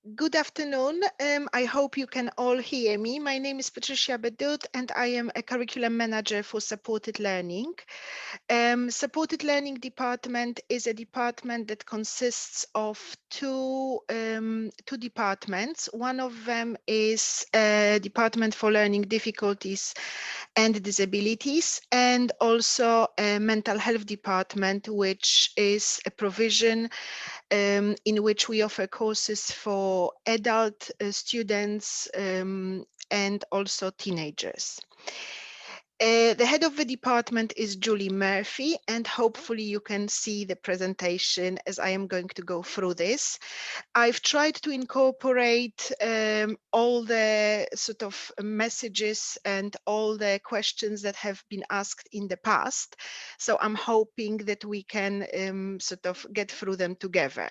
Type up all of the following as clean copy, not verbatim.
Good afternoon. I hope you can all hear me. My name is Patrycja Bedoud and I am a curriculum manager for supported learning. Supported learning department is a department that consists of two departments. One of them is a department for learning difficulties and disabilities, and also a mental health department, which is a provision in which we offer courses for adult students and also teenagers. The head of the department is Julie Murphy, and hopefully you can see the presentation as I am going to go through this. I've tried to incorporate all the sort of messages and all the questions that have been asked in the past. So I'm hoping that we can sort of get through them together.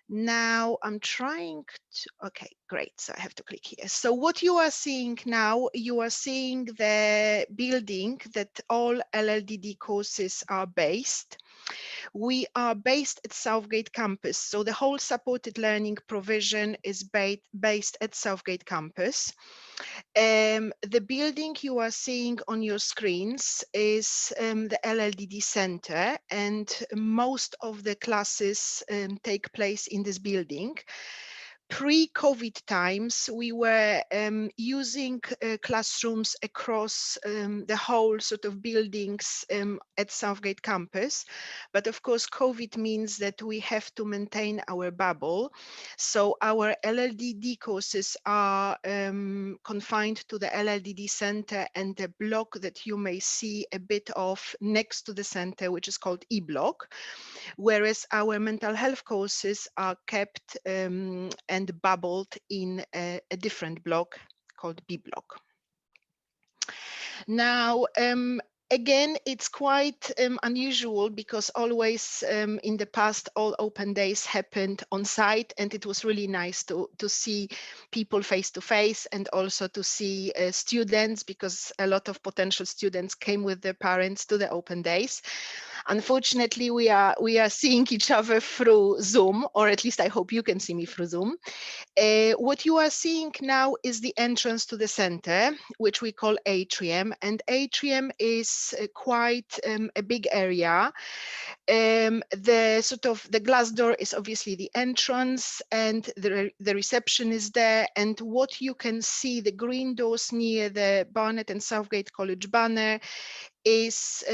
Now I'm trying to, okay, great. So I have to click here. So what you are seeing now, you are seeing the building that all LLDD courses are based. We are based at Southgate campus. So the whole supported learning provision is based at Southgate campus. The building you are seeing on your screens is the LLDD Center, and most of the classes take place in this building. Pre-COVID times, we were using classrooms across the whole sort of buildings at Southgate campus. But of course, COVID means that we have to maintain our bubble. So our LLDD courses are confined to the LLDD center and the block that you may see a bit of next to the center, which is called E block, whereas our mental health courses are kept and bubbled in a different block called B block. Now, again, it's quite unusual because always in the past, all open days happened on site, and it was really nice to see people face to face and also to see students, because a lot of potential students came with their parents to the open days. Unfortunately, we are seeing each other through Zoom, or at least I hope you can see me through Zoom. What you are seeing now is the entrance to the center, which we call Atrium, and Atrium is quite a big area. The glass door is obviously the entrance, and the reception is there. And what you can see, the green doors near the Barnet and Southgate College banner, is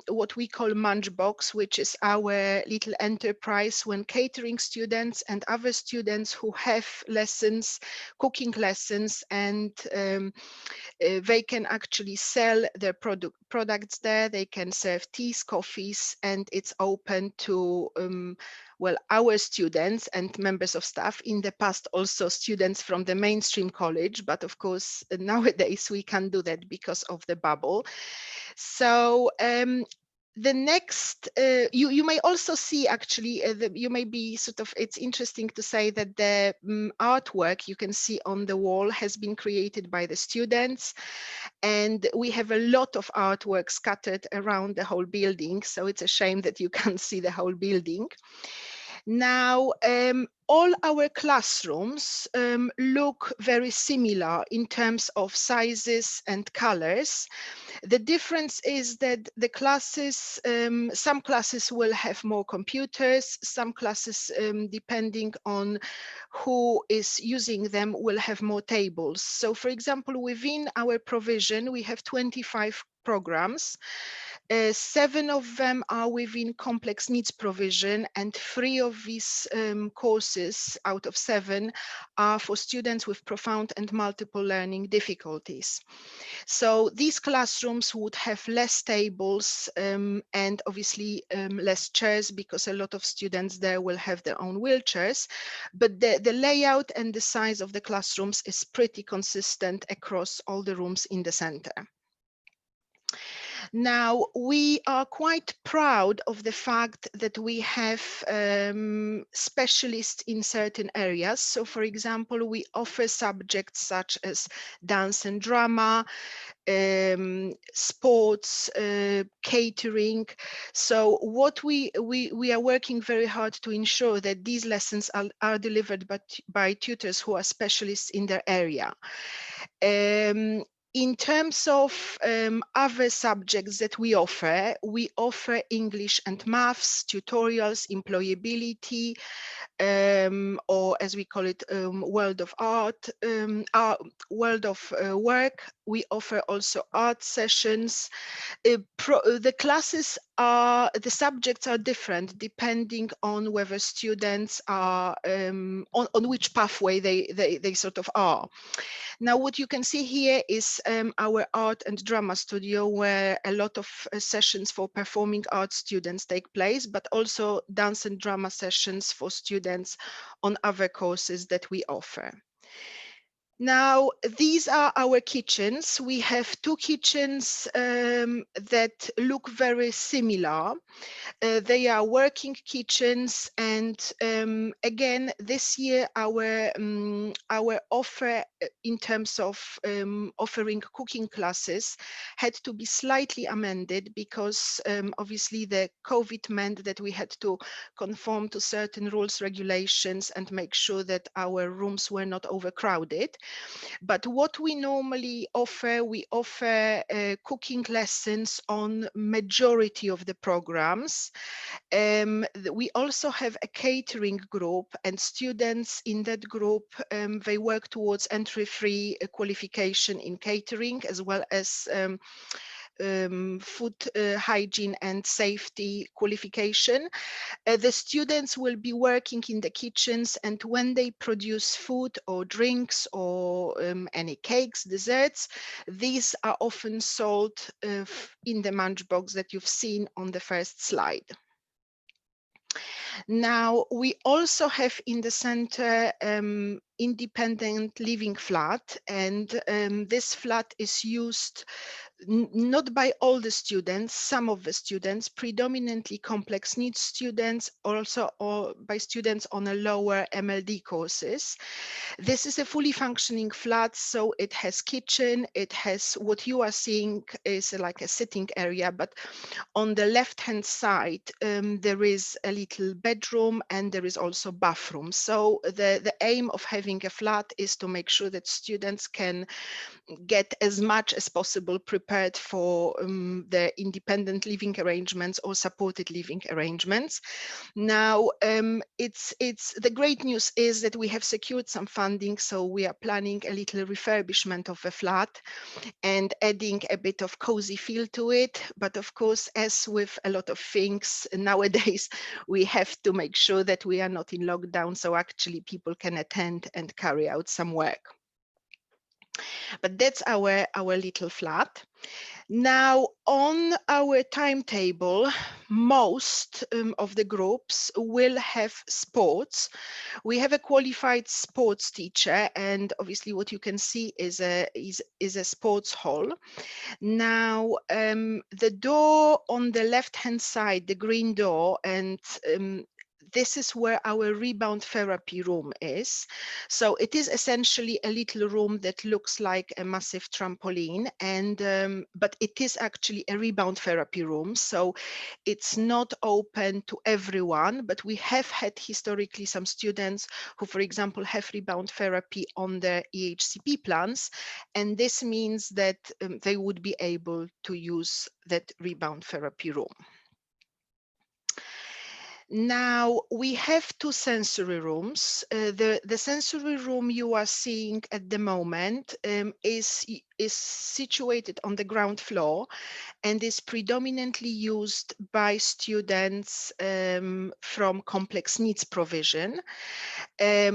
what we call Munchbox, which is our little enterprise when catering students and other students who have lessons, cooking lessons, and they can actually sell their products there. They can serve teas, coffees, and it's open to well, our students and members of staff. In the past, also students from the mainstream college, but of course nowadays we can't do that because of the bubble. So the next, you may also see actually, you may be sort of, it's interesting to say that the artwork you can see on the wall has been created by the students, and we have a lot of artwork scattered around the whole building. So it's a shame that you can't see the whole building. Now, all our classrooms look very similar in terms of sizes and colors. The difference is that the classes, some classes will have more computers, some classes, depending on who is using them, will have more tables. So for example, within our provision, we have 25 programs. 7 of them are within complex needs provision, and 3 of these courses out of 7 are for students with profound and multiple learning difficulties. So these classrooms would have less tables and obviously less chairs, because a lot of students there will have their own wheelchairs, but the layout and the size of the classrooms is pretty consistent across all the rooms in the center. Now, we are quite proud of the fact that we have specialists in certain areas. So, for example, we offer subjects such as dance and drama, sports, catering. So what we are working very hard to ensure that these lessons are delivered by tutors who are specialists in their area. In terms of other subjects that we offer English and maths, tutorials, employability, or as we call it, world of art, world of work. We offer also art sessions. The classes the subjects are different depending on whether students are on which pathway they sort of are. Now, what you can see here is our art and drama studio, where a lot of sessions for performing arts students take place, but also dance and drama sessions for students on other courses that we offer. Now, these are our kitchens. We have two kitchens that look very similar. They are working kitchens, and again, this year our offer in terms of offering cooking classes had to be slightly amended because obviously the COVID meant that we had to conform to certain rules, regulations, and make sure that our rooms were not overcrowded. But what we normally offer, we offer cooking lessons on majority of the programs. We also have a catering group, and students in that group, they work towards entry-free qualification in catering, as well as food hygiene and safety qualification. The students will be working in the kitchens, and when they produce food or drinks or any cakes, desserts, these are often sold in the lunchbox that you've seen on the first slide. Now, we also have in the center independent living flat, and this flat is used not by all the students, some of the students, predominantly complex needs students, also or by students on a lower MLD courses. This is a fully functioning flat, so it has kitchen, it has what you are seeing is like a sitting area, but on the left-hand side, there is a little bedroom and there is also bathroom. So the aim of having a flat is to make sure that students can get as much as possible prepared for the independent living arrangements or supported living arrangements. Now, the great news is that we have secured some funding, so we are planning a little refurbishment of the flat and adding a bit of cozy feel to it. But of course, as with a lot of things nowadays, we have to make sure that we are not in lockdown, so actually people can attend and carry out some work. But that's our little flat. Now, on our timetable, most of the groups will have sports. We have a qualified sports teacher, and obviously what you can see is a sports hall. Now, the door on the left-hand side, the green door, and this is where our rebound therapy room is. So it is essentially a little room that looks like a massive trampoline, and but it is actually a rebound therapy room. So it's not open to everyone, but we have had historically some students who, for example, have rebound therapy on their EHCP plans, and this means that they would be able to use that rebound therapy room. Now, we have two sensory rooms. The sensory room you are seeing at the moment is situated on the ground floor and is predominantly used by students from complex needs provision.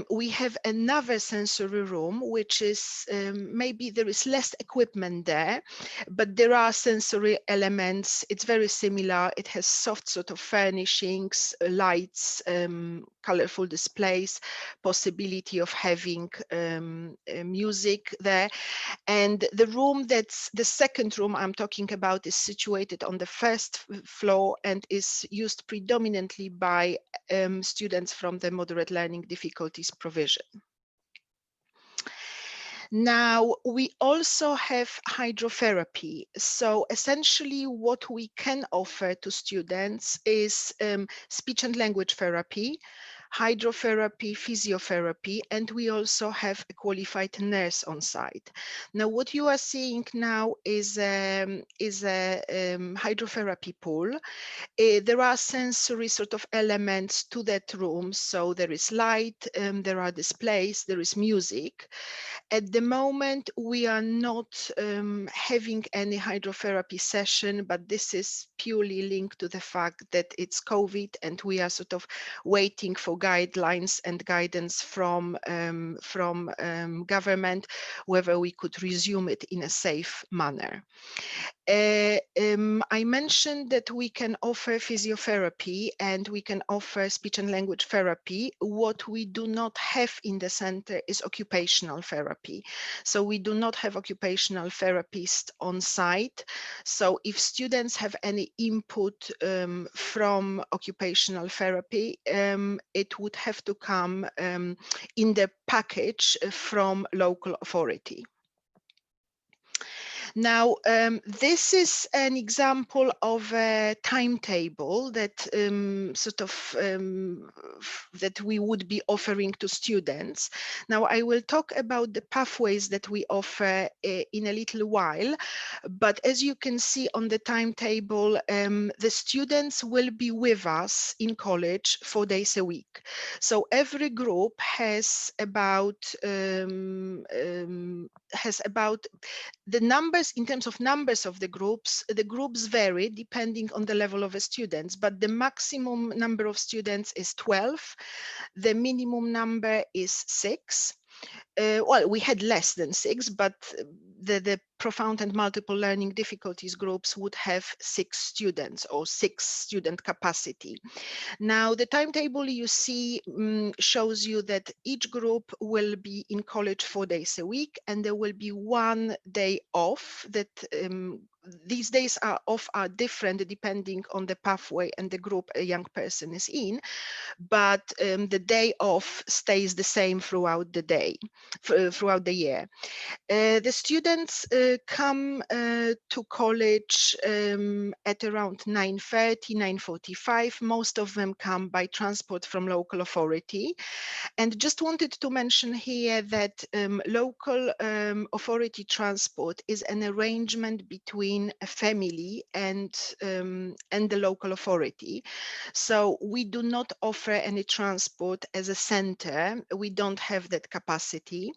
We have another sensory room, which is maybe there is less equipment there, but there are sensory elements. It's very similar. It has soft sort of furnishings, lights, colorful displays, possibility of having music there. And the room that's the second room I'm talking about is situated on the first floor and is used predominantly by students from the moderate learning difficulties provision. Now, we also have hydrotherapy. So essentially what we can offer to students is speech and language therapy, hydrotherapy, physiotherapy, and we also have a qualified nurse on site. Now, what you are seeing now is a hydrotherapy pool. There are sensory sort of elements to that room. So there is light, there are displays, there is music. At the moment, we are not having any hydrotherapy session, but this is purely linked to the fact that it's COVID and we are sort of waiting for guidelines and guidance from government, whether we could resume it in a safe manner. I mentioned that we can offer physiotherapy and we can offer speech and language therapy. What we do not have in the center is occupational therapy. So we do not have occupational therapists on site. So if students have any input from occupational therapy, it would have to come in the package from local authority. Now, this is an example of a timetable that that we would be offering to students. Now, I will talk about the pathways that we offer in a little while, but as you can see on the timetable, the students will be with us in college 4 days a week. So every group has about the numbers, in terms of numbers of the groups vary depending on the level of the students, but the maximum number of students is 12. The minimum number is 6. Well, we had less than 6, but the profound and multiple learning difficulties groups would have 6 students or 6 student capacity. Now, the timetable you see shows you that each group will be in college 4 days a week, and there will be 1 day off. That these days are different depending on the pathway and the group a young person is in, but the day off stays the same throughout the day, throughout the year. The students come to college at around 9:30, 9:45. Most of them come by transport from local authority. And just wanted to mention here that local authority transport is an arrangement between a family and the local authority. So we do not offer any transport as a center. We don't have that capacity.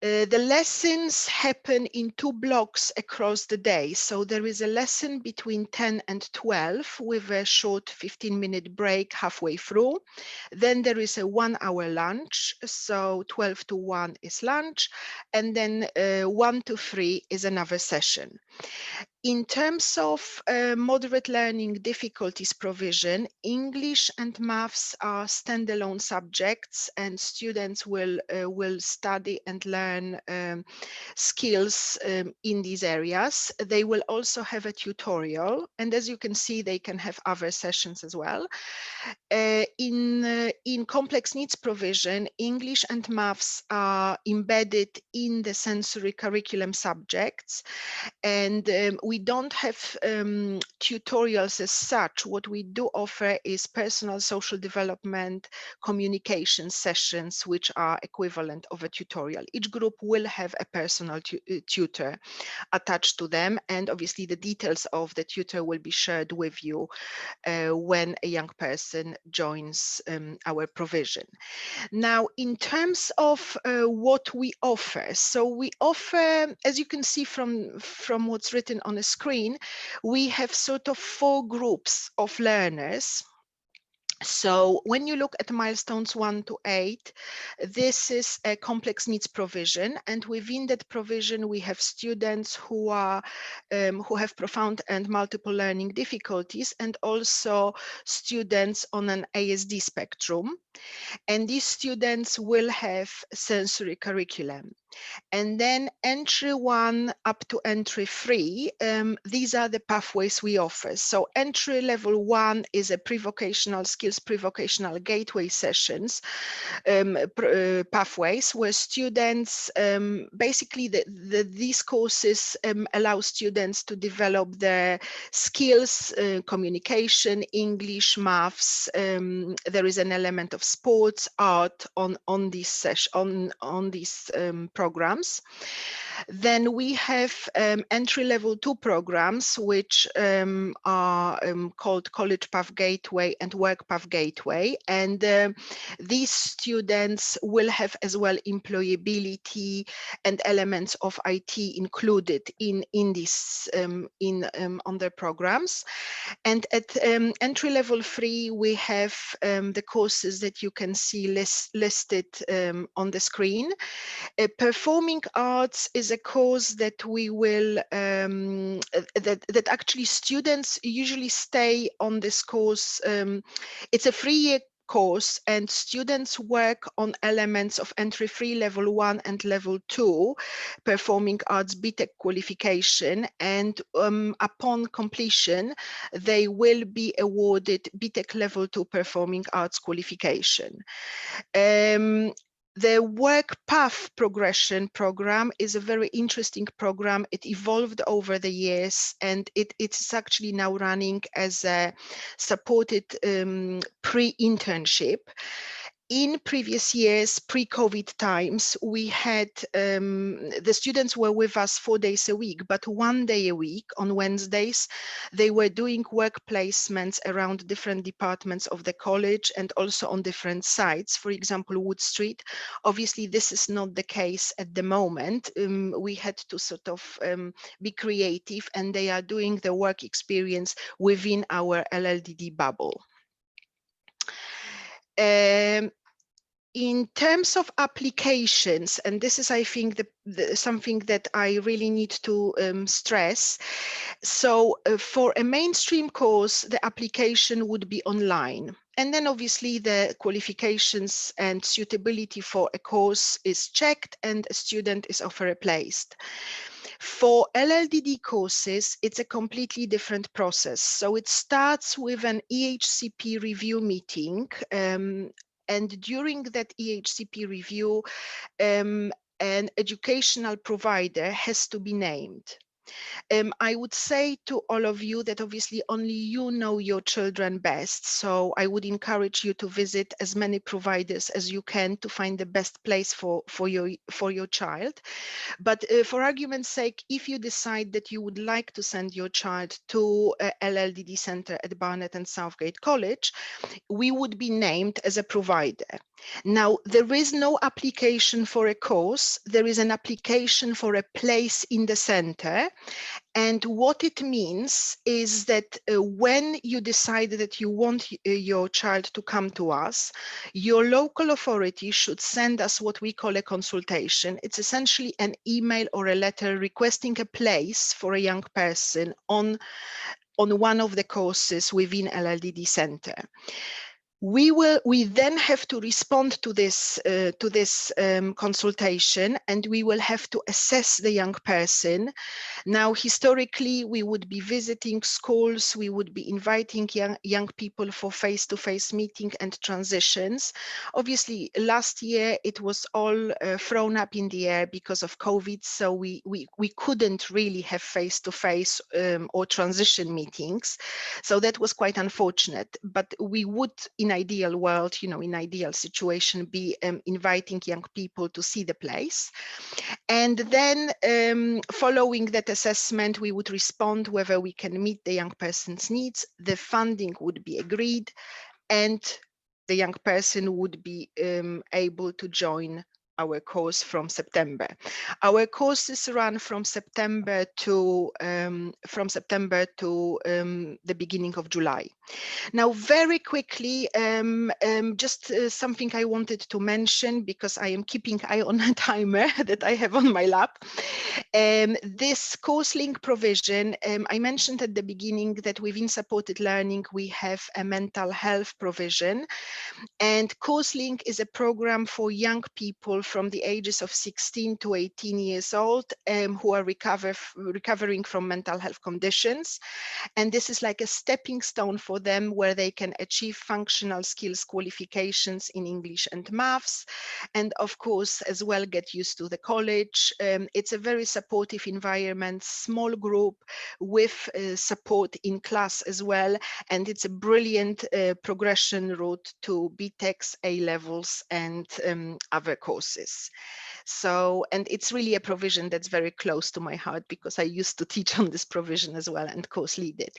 The lessons happen in 2 blocks across the day. So there is a lesson between 10 and 12 with a short 15-minute break halfway through. Then there is a 1-hour lunch. So 12 to 1 is lunch. And then 1 to 3 is another session. In terms of moderate learning difficulties provision, English and maths are standalone subjects, and students will study and learn skills in these areas. They will also have a tutorial, and as you can see, they can have other sessions as well. In complex needs provision, English and maths are embedded in the sensory curriculum subjects, and we don't have tutorials as such. What we do offer is personal social development communication sessions, which are equivalent of a tutorial. Each group will have a personal tutor attached to them, and obviously the details of the tutor will be shared with you when a young person joins our provision. Now, in terms of what we offer, so we offer, as you can see from what's written on the screen, we have sort of 4 groups of learners. So when you look at milestones 1 to 8, this is a complex needs provision, and within that provision we have students who have profound and multiple learning difficulties, and also students on an ASD spectrum. And these students will have sensory curriculum. And then entry 1 up to entry 3, these are the pathways we offer. So entry level 1 is a pre-vocational skills, pre-vocational gateway sessions, pathways where students, basically these courses allow students to develop their skills, communication, English, maths. There is an element of sports, art on these on these programs. Then we have entry-level 2 programs, which are called College Path Gateway and Work Path Gateway. And these students will have as well employability and elements of IT included in this on their programs. And at entry level 3, we have the courses that you can see listed on the screen. Performing arts is a course that we will that actually students usually stay on this course. It's a 3-year course, and students work on elements of entry 3, level 1 and level 2 performing arts BTEC qualification, and upon completion they will be awarded BTEC level 2 performing arts qualification. The Work Path Progression program is a very interesting program. It evolved over the years, and it's actually now running as a supported pre-internship. In previous years, pre-COVID times, we had the students were with us 4 days a week, but 1 day a week on Wednesdays, they were doing work placements around different departments of the college and also on different sites, for example, Wood Street. Obviously, this is not the case at the moment. We had to sort of be creative, and they are doing the work experience within our LLDD bubble. In terms of applications, and this is, I think, something that I really need to stress. So for a mainstream course, the application would be online. And then obviously the qualifications and suitability for a course is checked and a student is offer placed. For LLDD courses, it's a completely different process. So it starts with an EHCP review meeting. And during that EHCP review, an educational provider has to be named. I would say to all of you that obviously only you know your children best. So I would encourage you to visit as many providers as you can to find the best place for your child. But for argument's sake, if you decide that you would like to send your child to a LLDD center at Barnet and Southgate College, we would be named as a provider. Now, there is no application for a course. There is an application for a place in the center. And what it means is that when you decide that you want your child to come to us, your local authority should send us what we call a consultation. It's essentially an email or a letter requesting a place for a young person on one of the courses within LLDD Center. We then have to respond to this consultation, and we will have to assess the young person. Now, historically, we would be visiting schools, we would be inviting young people for face-to-face meeting and transitions. Obviously, last year it was all thrown up in the air because of COVID, so we couldn't really have face-to-face or transition meetings. So that was quite unfortunate, but we would, in ideal world, in ideal situation, be inviting young people to see the place. And then following that assessment, we would respond whether we can meet the young person's needs, the funding would be agreed, and the young person would be able to join our course from September. Our courses run from September to the beginning of July. Now, very quickly, just something I wanted to mention, because I am keeping eye on a timer that I have on my lap. This course link provision, I mentioned at the beginning that within supported learning, we have a mental health provision. And Course Link is a program for young people from the ages of 16 to 18 years old who are recovering from mental health conditions. And this is like a stepping stone for them, where they can achieve functional skills qualifications in English and maths. And of course, as well, get used to the college. It's a very supportive environment, small group with support in class as well. And it's a brilliant progression route to BTECs, A levels, and other courses. So, and it's really a provision that's very close to my heart, because I used to teach on this provision as well and course lead it.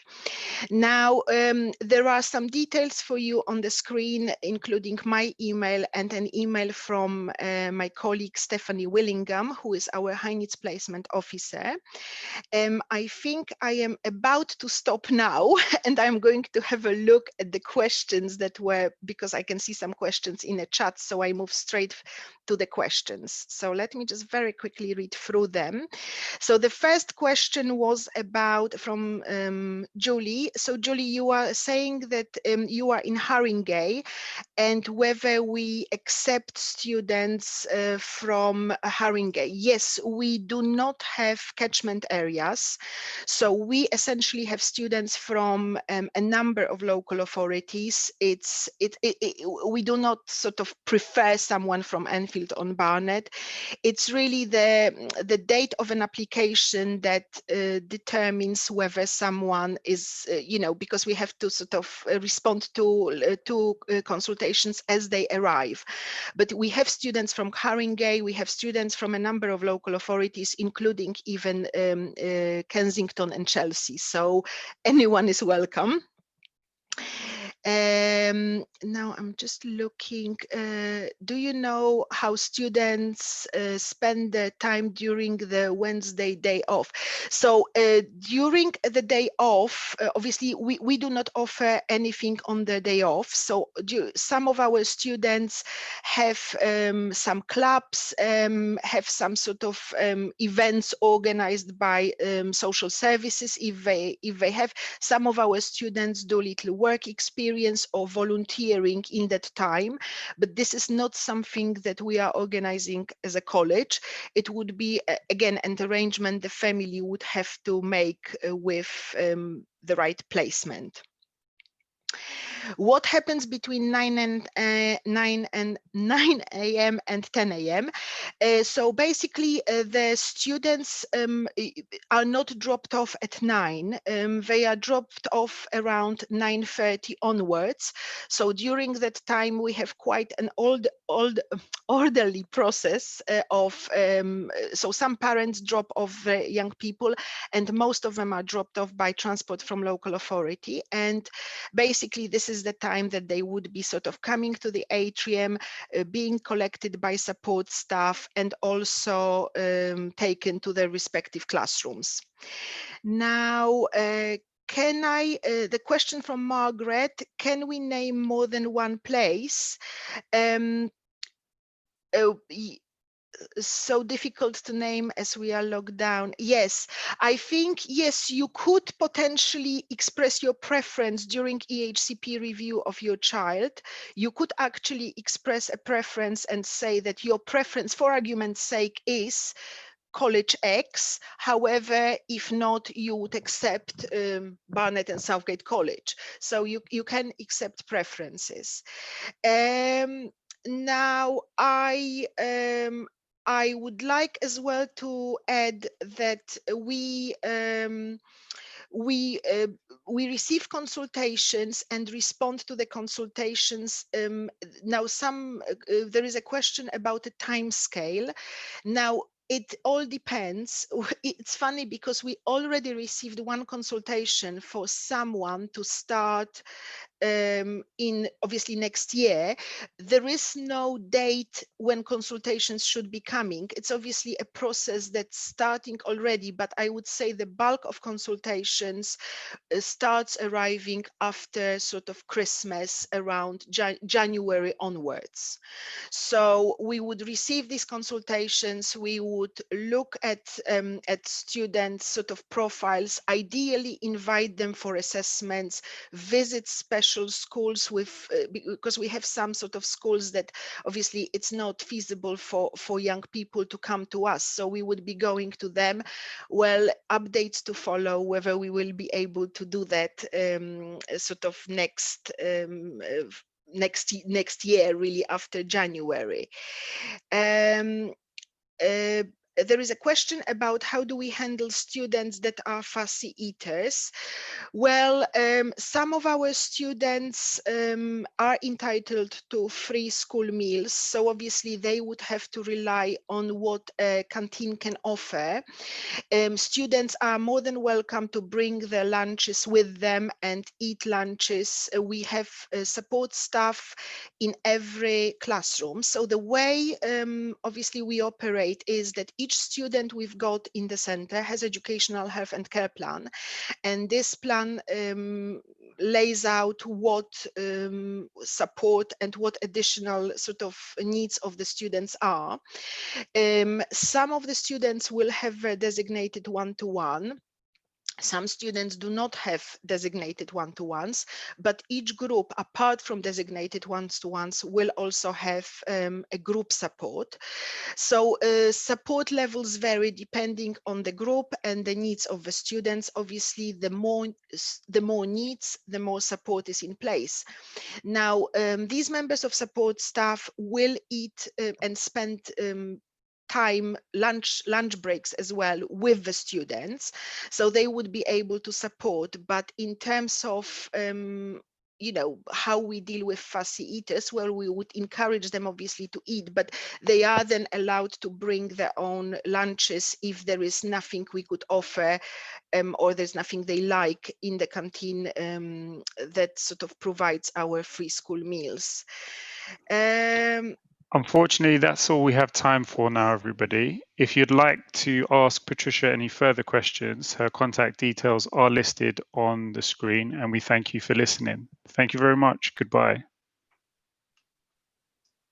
Now, there are some details for you on the screen, including my email and an email from my colleague Stephanie Willingham, who is our high needs placement officer. I think I am about to stop now, and I'm going to have a look at the questions that were, because I can see some questions in the chat, so I move straight to the questions. So let me just very quickly read through them. So the first question was from Julie. So Julie, you are saying that you are in Haringey, and whether we accept students from Haringey. Yes, we do not have catchment areas. So we essentially have students from a number of local authorities. We do not sort of prefer someone from Enfield on Barnet. It's really the date of an application that determines whether someone is, because we have to sort of respond to consultations as they arrive. But we have students from Haringey, we have students from a number of local authorities, including even Kensington and Chelsea. So anyone is welcome. Now I'm just looking, do you know how students spend their time during the Wednesday day off? So during the day off, obviously we do not offer anything on the day off. So some of our students have some clubs, have some sort of events organized by social services if they have. Some of our students do little work experience or volunteering in that time, but this is not something that we are organizing as a college. It would be, again, an arrangement the family would have to make with the right placement. What happens between 9 a.m. and 10 a.m.? So basically, the students are not dropped off at 9. They are dropped off around 9:30 onwards. So during that time, we have quite an orderly process so some parents drop off the young people, and most of them are dropped off by transport from local authority. And basically, this is the time that they would be sort of coming to the atrium, being collected by support staff, and also taken to their respective classrooms. Now, the question from Margaret, can we name more than one place? So difficult to name as we are locked down. Yes, I think, yes, you could potentially express your preference during EHCP review of your child. You could actually express a preference and say that your preference, for argument's sake, is College X. However, if not, you would accept Barnet and Southgate College. So you can accept preferences. Now, I would like as well to add that we receive consultations and respond to the consultations. Now, there is a question about a time scale. Now, it all depends. It's funny because we already received one consultation for someone to start in obviously next year. There is no date when consultations should be coming. It's obviously a process that's starting already, but I would say the bulk of consultations starts arriving after sort of Christmas, around January onwards. So we would receive these consultations, we would look at students' sort of profiles, ideally invite them for assessments, visit special schools because we have some sort of schools that obviously it's not feasible for young people to come to us. So we would be going to them. Well, updates to follow, whether we will be able to do that sort of next year, really after January. There is a question about how do we handle students that are fussy eaters. Well, some of our students are entitled to free school meals, so obviously they would have to rely on what a canteen can offer. Students are more than welcome to bring their lunches with them and eat lunches. We have support staff in every classroom. So the way obviously we operate is that each student we've got in the center has educational health and care plan. And this plan lays out what support and what additional sort of needs of the students are. Some of the students will have a designated one-to-one. Some students do not have designated one-to-ones, but each group, apart from designated one-to-ones, will also have a group support. So support levels vary depending on the group and the needs of the students. Obviously, the more needs, the more support is in place. Now, these members of support staff will eat and spend time, lunch breaks as well with the students, so they would be able to support. But in terms of how we deal with fussy eaters, well, we would encourage them obviously to eat, but they are then allowed to bring their own lunches if there is nothing we could offer, or there's nothing they like in the canteen that sort of provides our free school meals. Unfortunately, that's all we have time for now, everybody. If you'd like to ask Patrycja any further questions, her contact details are listed on the screen, and we thank you for listening. Thank you very much. Goodbye.